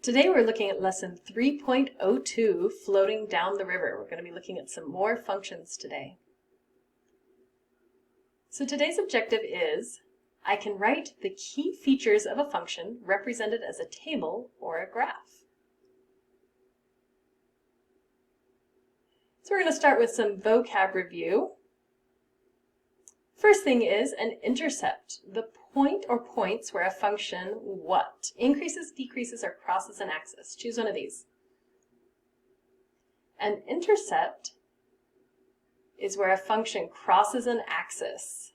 Today we're looking at lesson 3.02, floating down the river. We're going to be looking at some more functions today. So today's objective is, I can write the key features of a function represented as a table or a graph. So we're going to start with some vocab review. First thing is an intercept, the point or points where a function what? Increases, decreases, or crosses an axis. Choose one of these. An intercept is where a function crosses an axis.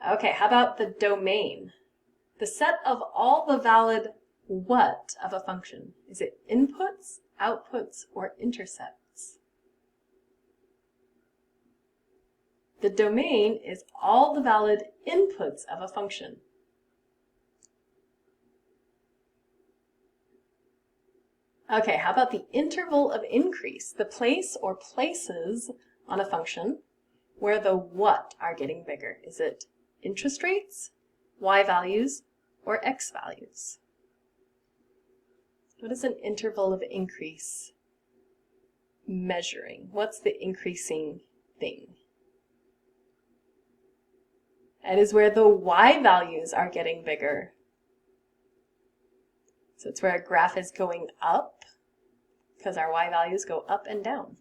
Okay, how about the domain? The set of all the valid what of a function. Is it inputs, outputs, or intercepts? The domain is all the valid inputs of a function. Okay, how about the interval of increase? The place or places on a function where the what are getting bigger. Is it interest rates, y values, or x values? What is an interval of increase measuring? What's the increasing thing? That is where the y values are getting bigger. So it's where a graph is going up, because our y values go up and down.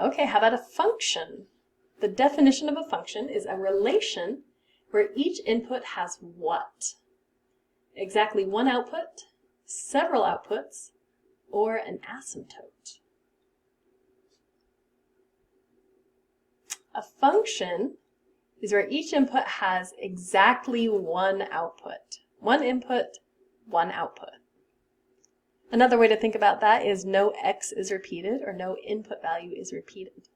Okay, how about a function? The definition of a function is a relation where each input has what? Exactly one output, several outputs, or an asymptote. A function is where each input has exactly one output. One input, one output. Another way to think about that is no x is repeated or no input value is repeated.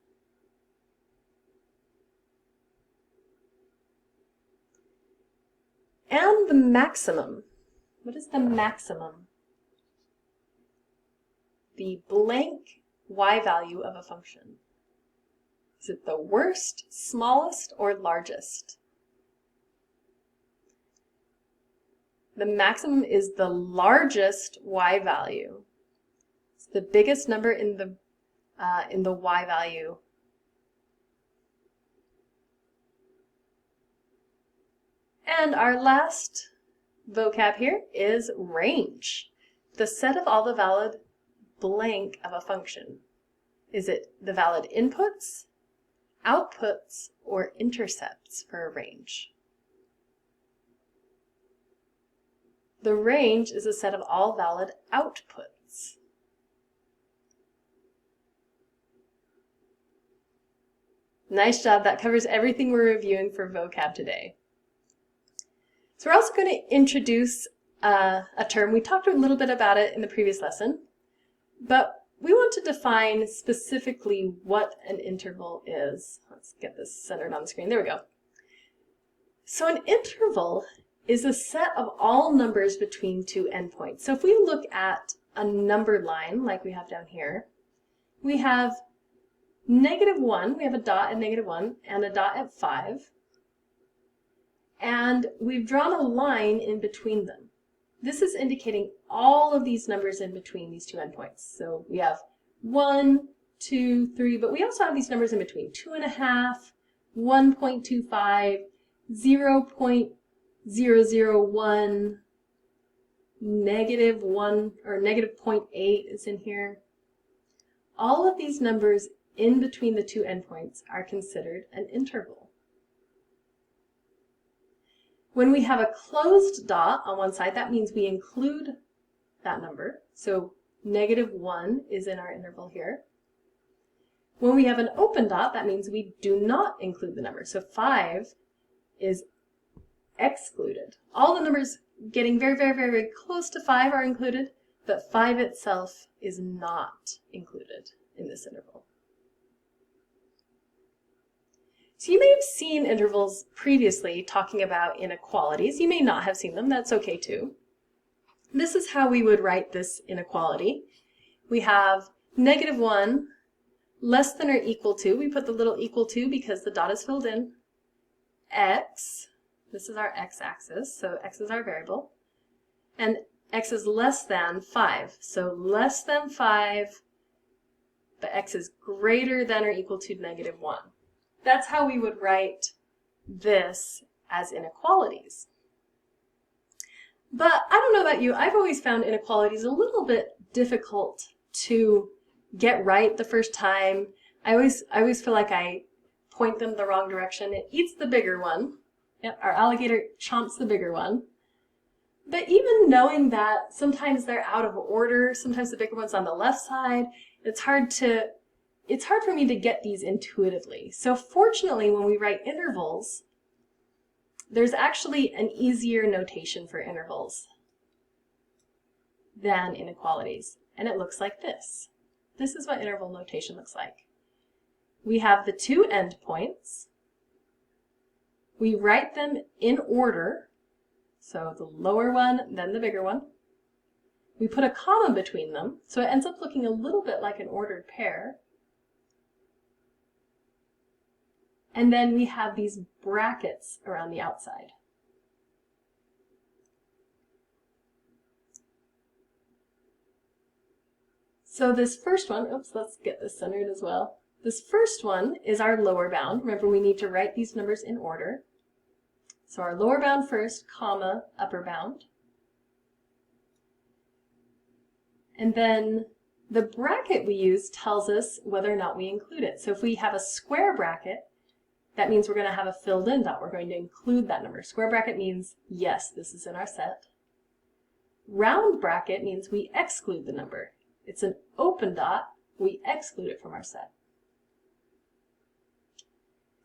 And the maximum. What is the maximum? The blank y value of a function. Is it the worst, smallest, or largest? The maximum is the largest y value. It's the biggest number in the y value. And our last vocab here is range. The set of all the valid blank of a function. Is it the valid inputs, outputs, or intercepts for a range? The range is a set of all valid outputs. Nice job, that covers everything we're reviewing for vocab today. So we're also going to introduce a term. We talked a little bit about it in the previous lesson, but we want to define specifically what an interval is. Let's get this centered on the screen. There we go. So an interval is a set of all numbers between two endpoints. So if we look at a numbered line like we have down here, we have -1, we have a dot at -1 and a dot at 5, and we've drawn a line in between them. This is indicating all of these numbers in between these two endpoints. So we have 1, 2, 3, but we also have these numbers in between. 2.5, 1.25, 0.001, -1 or -0.8 is in here. All of these numbers in between the two endpoints are considered an interval. When we have a closed dot on one side, that means we include that number. So -1 is in our interval here. When we have an open dot, that means we do not include the number. So 5 is excluded. All the numbers getting very, very, very, very close to 5 are included, but 5 itself is not included in this interval. So you may have seen intervals previously talking about inequalities. You may not have seen them. That's okay too. This is how we would write this inequality. We have -1 less than or equal to, we put the little equal to because the dot is filled in, x This is our x-axis, so x is our variable. And x is less than 5, so less than 5, but x is greater than or equal to -1. That's how we would write this as inequalities. But I don't know about you, I've always found inequalities a little bit difficult to get right the first time. I always feel like I point them the wrong direction. It eats the bigger one. Yep, our alligator chomps the bigger one. But even knowing that sometimes they're out of order, sometimes the bigger one's on the left side, it's hard for me to get these intuitively. So fortunately, when we write intervals, there's actually an easier notation for intervals than inequalities, and it looks like this. This is what interval notation looks like. We have the two endpoints. We write them in order, so the lower one, then the bigger one. We put a comma between them, so it ends up looking a little bit like an ordered pair. And then we have these brackets around the outside. So this first one, oops, let's get this centered as well. This first one is our lower bound. Remember, we need to write these numbers in order. So our lower bound first, comma, upper bound. And then the bracket we use tells us whether or not we include it. So if we have a square bracket, that means we're going to have a filled in dot. We're going to include that number. Square bracket means, yes, this is in our set. Round bracket means we exclude the number. It's an open dot. We exclude it from our set.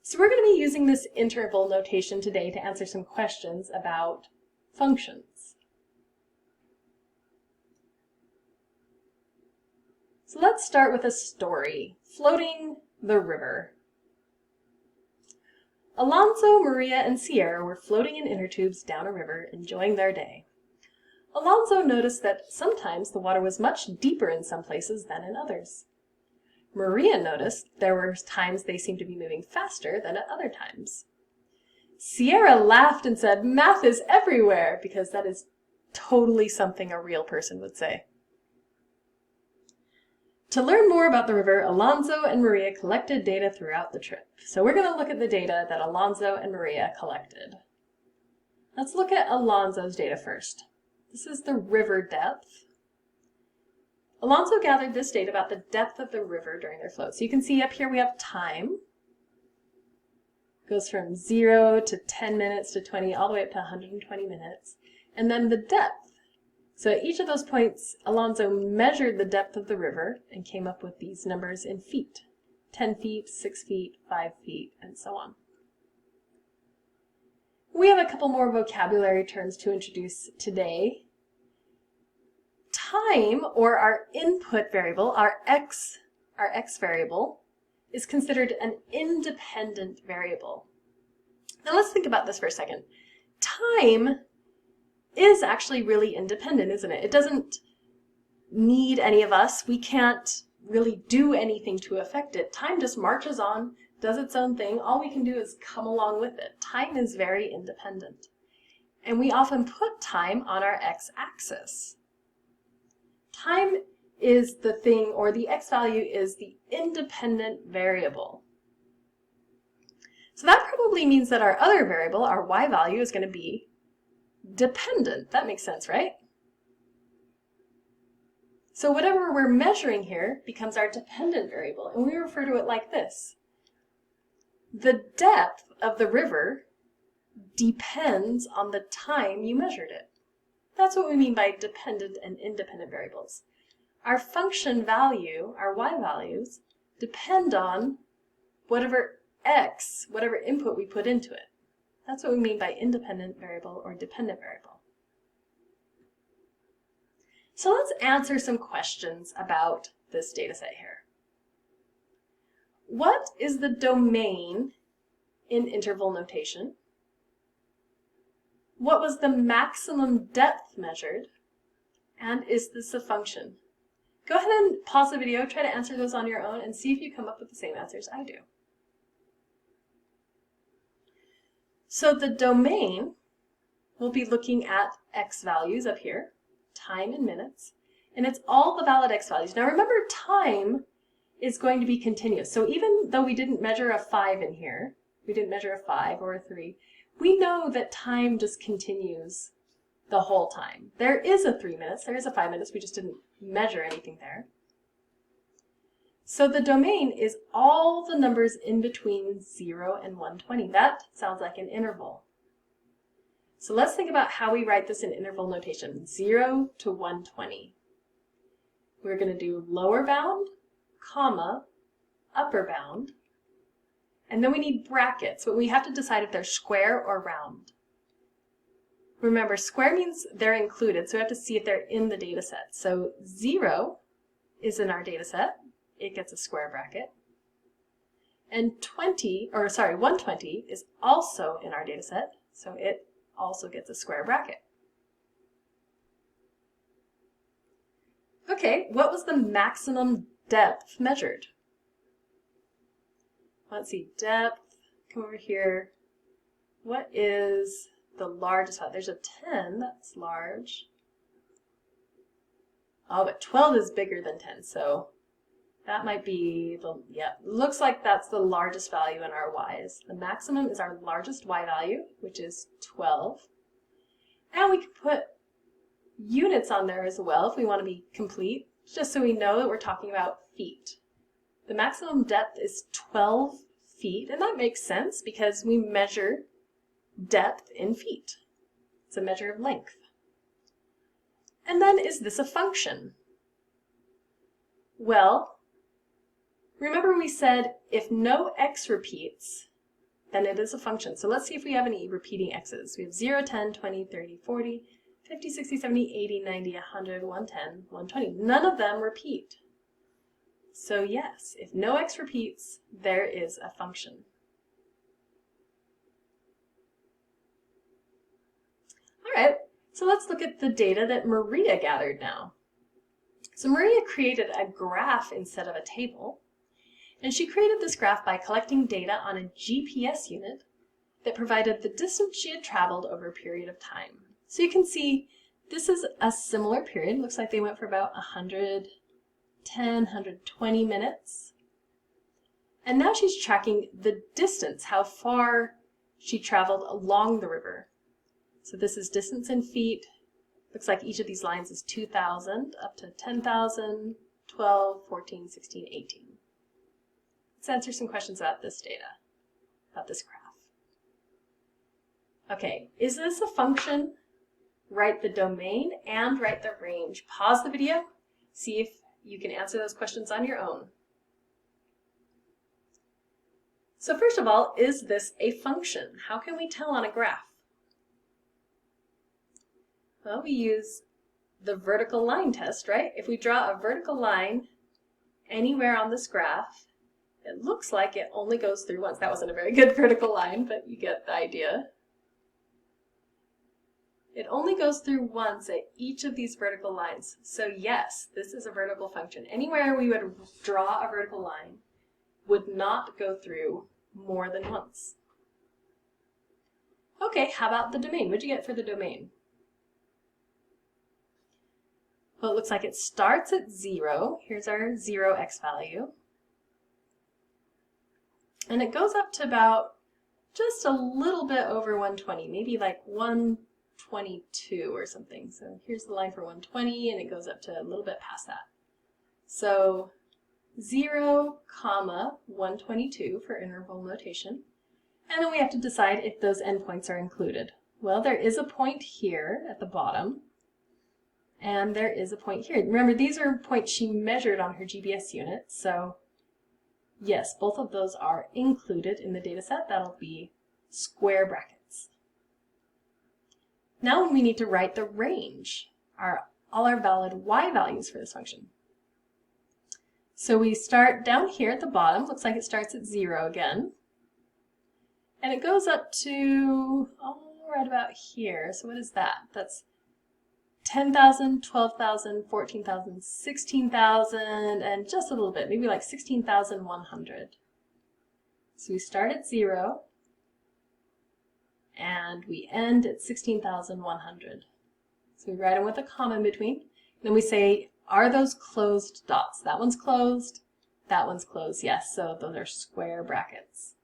So we're going to be using this interval notation today to answer some questions about functions. So let's start with a story, Floating the River. Alonso, Maria, and Sierra were floating in inner tubes down a river, enjoying their day. Alonso noticed that sometimes the water was much deeper in some places than in others. Maria noticed there were times they seemed to be moving faster than at other times. Sierra laughed and said, "Math is everywhere," because that is totally something a real person would say. To learn more about the river, Alonso and Maria collected data throughout the trip. So we're going to look at the data that Alonso and Maria collected. Let's look at Alonso's data first. This is the river depth. Alonso gathered this data about the depth of the river during their float. So you can see up here we have time. It goes from 0 to 10 minutes to 20, all the way up to 120 minutes. And then the depth. So at each of those points, Alonso measured the depth of the river and came up with these numbers in feet. 10 feet, 6 feet, 5 feet, and so on. We have a couple more vocabulary terms to introduce today. Time, or our input variable, our x variable, is considered an independent variable. Now let's think about this for a second. Time is actually really independent, isn't it? It doesn't need any of us. We can't really do anything to affect it. Time just marches on, does its own thing. All we can do is come along with it. Time is very independent. And we often put time on our x-axis. Time is the thing, or the x value is the independent variable. So that probably means that our other variable, our y value, is going to be dependent. That makes sense, right? So whatever we're measuring here becomes our dependent variable, and we refer to it like this. The depth of the river depends on the time you measured it. That's what we mean by dependent and independent variables. Our function value, our y values, depend on whatever input we put into it. That's what we mean by independent variable or dependent variable. So let's answer some questions about this data set here. What is the domain in interval notation? What was the maximum depth measured? And is this a function? Go ahead and pause the video, try to answer those on your own, and see if you come up with the same answers I do. So the domain, we'll be looking at x values up here, time in minutes, and it's all the valid x values. Now remember, time is going to be continuous. So even though we didn't measure a 5 in here, we didn't measure a 5 or a 3, we know that time just continues the whole time. There is a 3 minutes, there is a 5 minutes, we just didn't measure anything there. So the domain is all the numbers in between 0 and 120. That sounds like an interval. So let's think about how we write this in interval notation, 0 to 120. We're going to do lower bound, comma, upper bound, and then we need brackets, but we have to decide if they're square or round. Remember, square means they're included, so we have to see if they're in the data set. So 0 is in our data set. It gets a square bracket. And 120 is also in our data set, so it also gets a square bracket. Okay, what was the maximum depth measured? Let's see, depth, come over here. What is the largest value? There's a 10, that's large. Oh, but 12 is bigger than 10, so that might be the, yeah, looks like that's the largest value in our y's. The maximum is our largest y value, which is 12. And we can put units on there as well if we want to be complete, just so we know that we're talking about feet. The maximum depth is 12 feet, and that makes sense because we measure depth in feet. It's a measure of length. And then, is this a function? Well, remember we said if no x repeats, then it is a function. So let's see if we have any repeating x's. We have 0, 10, 20, 30, 40, 50, 60, 70, 80, 90, 100, 110, 120. None of them repeat. So yes, if no x repeats, there is a function. All right, so let's look at the data that Maria gathered now. So Maria created a graph instead of a table, and she created this graph by collecting data on a GPS unit that provided the distance she had traveled over a period of time. So you can see this is a similar period. Looks like they went for about 110, 120 minutes. And now she's tracking the distance, how far she traveled along the river. So this is distance in feet. Looks like each of these lines is 2,000 up to 10,000, 12, 14, 16, 18. Let's answer some questions about this data, about this graph. Okay, is this a function? Write the domain and write the range. Pause the video, see if you can answer those questions on your own. So first of all, is this a function? How can we tell on a graph? Well, we use the vertical line test, right? If we draw a vertical line anywhere on this graph, it looks like it only goes through once. That wasn't a very good vertical line, but you get the idea. It only goes through once at each of these vertical lines. So yes, this is a vertical function. Anywhere we would draw a vertical line would not go through more than once. Okay, how about the domain? What'd you get for the domain? Well, it looks like it starts at 0. Here's our 0 x value. And it goes up to about just a little bit over 120, maybe like 122 or something. So here's the line for 120, and it goes up to a little bit past that. So 0, 122 for interval notation. And then we have to decide if those endpoints are included. Well, there is a point here at the bottom, and there is a point here. Remember, these are points she measured on her GPS unit, so yes, both of those are included in the data set. That'll be square brackets. Now we need to write the range, all our valid y values for this function. So we start down here at the bottom. Looks like it starts at 0 again. And it goes up to, right about here. So what is that? That's 10,000, 12,000, 14,000, 16,000, and just a little bit, maybe like 16,100. So we start at 0, and we end at 16,100. So we write them with a comma in between. Then we say, are those closed dots? That one's closed, that one's closed, yes, so those are square brackets.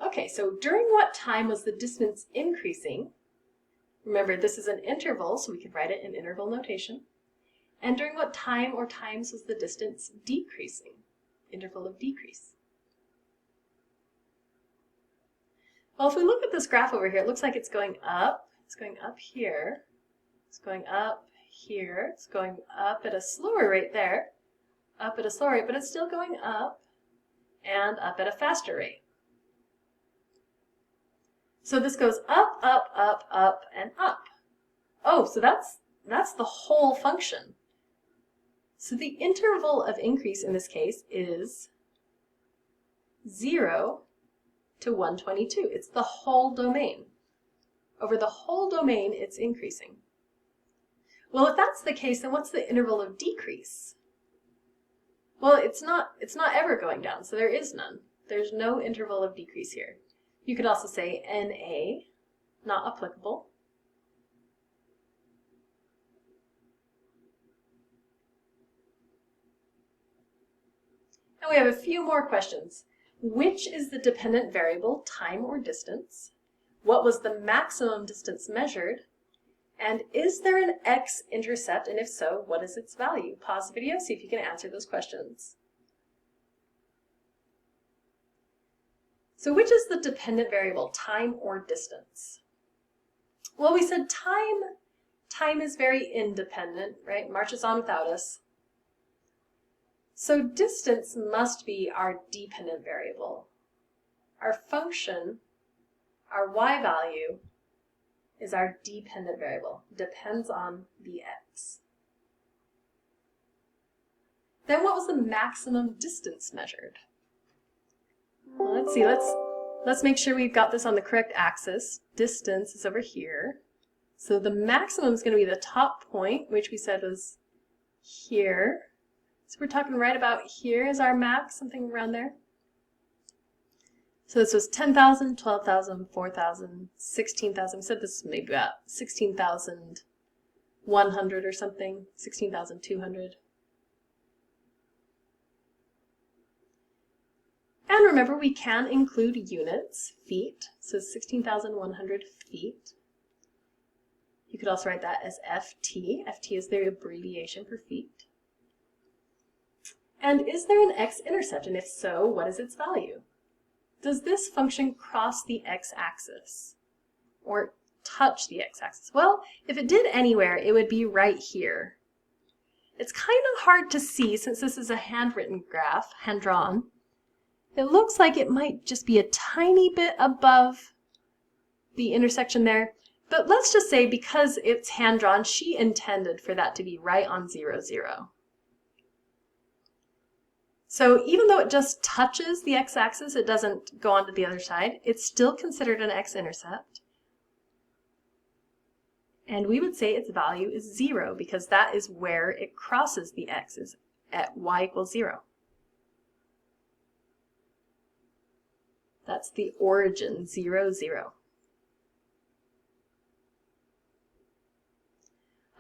Okay, so during what time was the distance increasing? Remember, this is an interval, so we could write it in interval notation. And during what time or times was the distance decreasing? Interval of decrease. Well, if we look at this graph over here, it looks like it's going up. It's going up here. It's going up here. It's going up at a slower rate there. Up at a slower rate, but it's still going up and up at a faster rate. So this goes up, up, up, up, and up. Oh, so that's the whole function. So the interval of increase in this case is 0 to 122. It's the whole domain. Over the whole domain, it's increasing. Well, if that's the case, then what's the interval of decrease? Well, it's not ever going down, so there is none. There's no interval of decrease here. You could also say NA, not applicable. And we have a few more questions. Which is the dependent variable, time or distance? What was the maximum distance measured? And is there an x-intercept, and if so, what is its value? Pause the video, see if you can answer those questions. So which is the dependent variable, time or distance? Well, we said time is very independent, right? Marches on without us. So distance must be our dependent variable. Our function, our y value, is our dependent variable. Depends on the x. Then what was the maximum distance measured? Well, let's see, let's make sure we've got this on the correct axis. Distance is over here. So the maximum is going to be the top point, which we said was here. So we're talking right about here is our max, something around there. So this was 10,000, 12,000, 4,000, 16,000. We said this was maybe about 16,100 or something, 16,200. And remember, we can include units, feet, so 16,100 feet. You could also write that as FT. FT is the abbreviation for feet. And is there an x-intercept, and if so, what is its value? Does this function cross the x-axis or touch the x-axis? Well, if it did anywhere, it would be right here. It's kind of hard to see since this is a handwritten graph, hand-drawn. It looks like it might just be a tiny bit above the intersection there, but let's just say because it's hand-drawn, she intended for that to be right on 0, 0. So even though it just touches the x-axis, it doesn't go on to the other side, it's still considered an x-intercept. And we would say its value is 0 because that is where it crosses the x, is at y equals 0. That's the origin, 0, 0.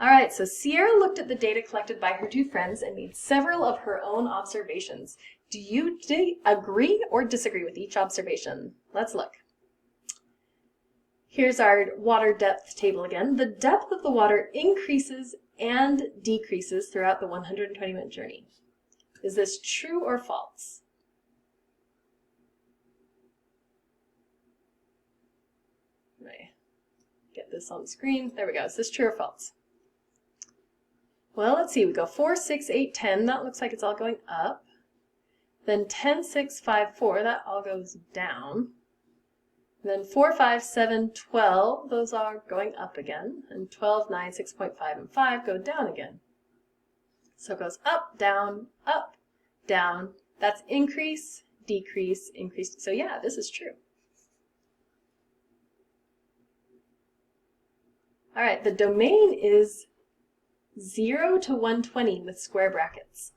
All right, so Sierra looked at the data collected by her two friends and made several of her own observations. Do you agree or disagree with each observation? Let's look. Here's our water depth table again. The depth of the water increases and decreases throughout the 120-minute journey. Is this true or false? Let me get this on the screen. There we go. Is this true or false? Well, let's see. We go 4, 6, 8, 10. That looks like it's all going up. Then 10, 6, 5, 4. That all goes down. And then 4, 5, 7, 12. Those are going up again. And 12, 9, 6.5, and 5 go down again. So it goes up, down, down. That's increase, decrease, increase. So yeah, this is true. All right, the domain is 0 to 120 with square brackets?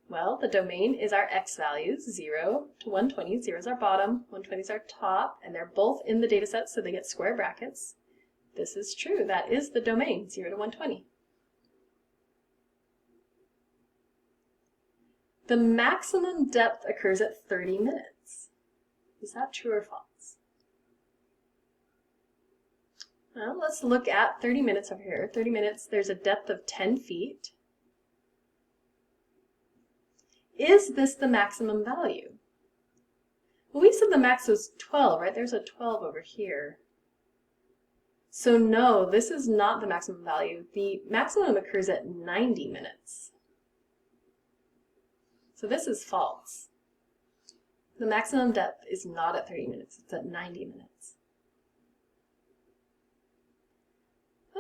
Well, the domain is our x values, 0 to 120. 0 is our bottom, 120 is our top, and they're both in the data set, so they get square brackets. This is true. That is the domain, 0 to 120. The maximum depth occurs at 30 minutes. Is that true or false? Well, let's look at 30 minutes over here. 30 minutes, there's a depth of 10 feet. Is this the maximum value? Well, we said the max was 12, right? There's a 12 over here. So no, this is not the maximum value. The maximum occurs at 90 minutes. So this is false. The maximum depth is not at 30 minutes, it's at 90 minutes.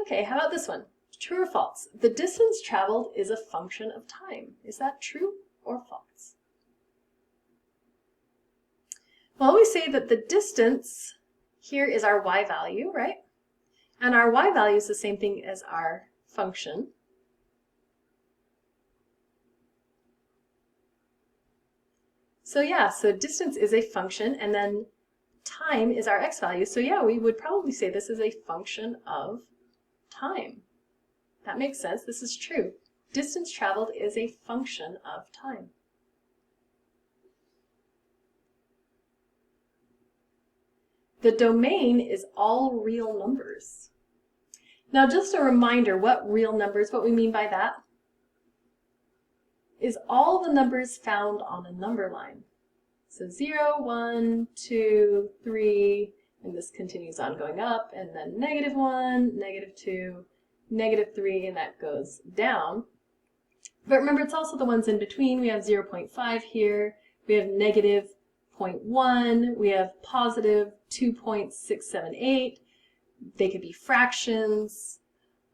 Okay, how about this one? True or false? The distance traveled is a function of time. Is that true or false? Well, we say that the distance here is our y value, right? And our y value is the same thing as our function. So yeah, so distance is a function, and then time is our x value. So yeah, we would probably say this is a function of time. That makes sense. This is true. Distance traveled is a function of time. The domain is all real numbers. Now, just a reminder what real numbers, what we mean by that, is all the numbers found on a number line. So 0, 1, 2, 3, and this continues on going up, and then -1, -2, -3, and that goes down. But remember, it's also the ones in between. We have 0.5 here, we have -0.1, we have positive 2.678, they could be fractions.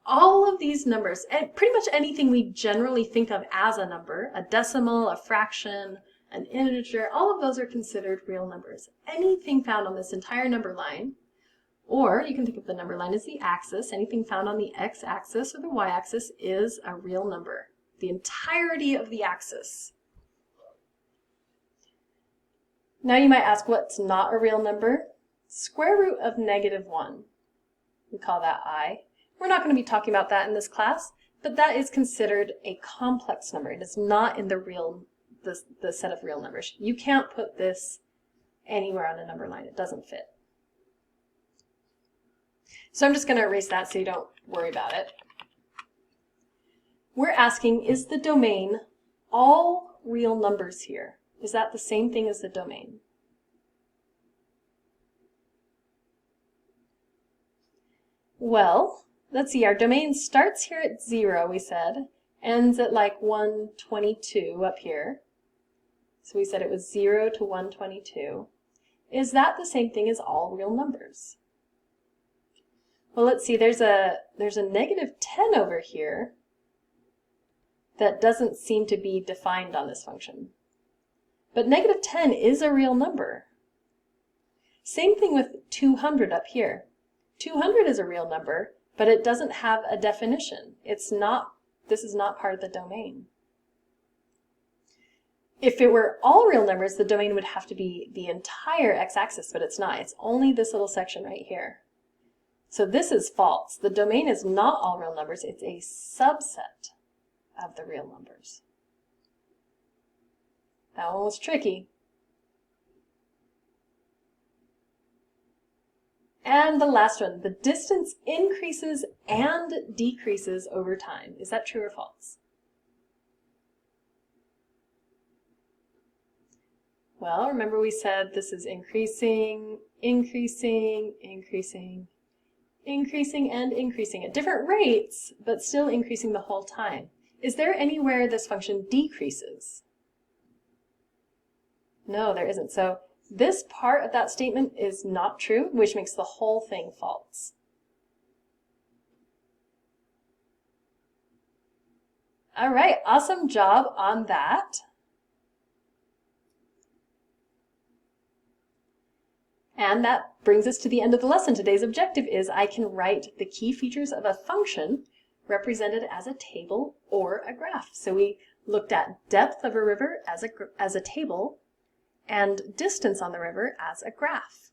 All of these numbers, and pretty much anything we generally think of as a number, a decimal, a fraction, an integer, all of those are considered real numbers. Anything found on this entire number line, or you can think of the number line as the axis, anything found on the x-axis or the y-axis is a real number. The entirety of the axis. Now you might ask, what's not a real number? Square root of -1. We call that I. We're not going to be talking about that in this class, but that is considered a complex number. It is not in the set of real numbers. You can't put this anywhere on a number line. It doesn't fit. So I'm just going to erase that so you don't worry about it. We're asking, is the domain all real numbers here? Is that the same thing as the domain? Well, let's see, our domain starts here at 0, we said, ends at like 122 up here. So we said it was 0 to 122. Is that the same thing as all real numbers? Well, let's see, there's a -10 over here that doesn't seem to be defined on this function. But -10 is a real number. Same thing with 200 up here. 200 is a real number, but it doesn't have a definition. This is not part of the domain. If it were all real numbers, the domain would have to be the entire x-axis, but it's not. It's only this little section right here. So this is false. The domain is not all real numbers. It's a subset of the real numbers. That one was tricky. And the last one, the distance increases and decreases over time. Is that true or false? Well, remember we said this is increasing, increasing, increasing, increasing, and increasing at different rates, but still increasing the whole time. Is there anywhere this function decreases? No, there isn't. So this part of that statement is not true, which makes the whole thing false. All right, awesome job on that. And that brings us to the end of the lesson. Today's objective is I can write the key features of a function represented as a table or a graph. So we looked at depth of a river as a table and distance on the river as a graph.